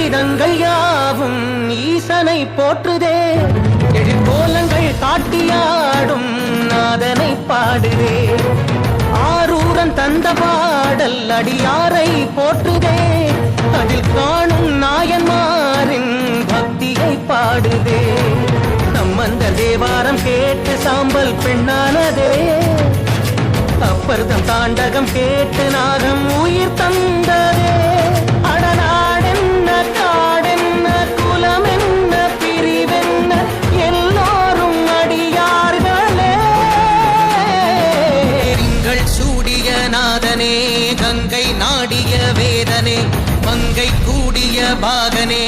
வேதங்கள் யாவும் ஈசனை போற்றுதே. எழிற்கோலங்கள் காட்டியாடும் நாதனை பாடுதே. ஆரூரன் தந்த பாடல் அடியாரை போற்றுதே. அதில் காணும் நாயன்மாரின் பக்தியை பாடுதே. சம்பந்த தேவாரம் கேட்டு சாம்பல் பெண்ணானதே. அப்பர்தம் தாண்டகம் கேட்டு நாகம் உயிர் தந்ததே. அடநாடென்ன காடென்ன குலம் என்ன பிரிவென்ன எல்லோரும் அடியார்களே. திங்கள் சூடிய நாதனே, கங்கை நாடிய வேதனே, மங்கை கூடிய பாகனே,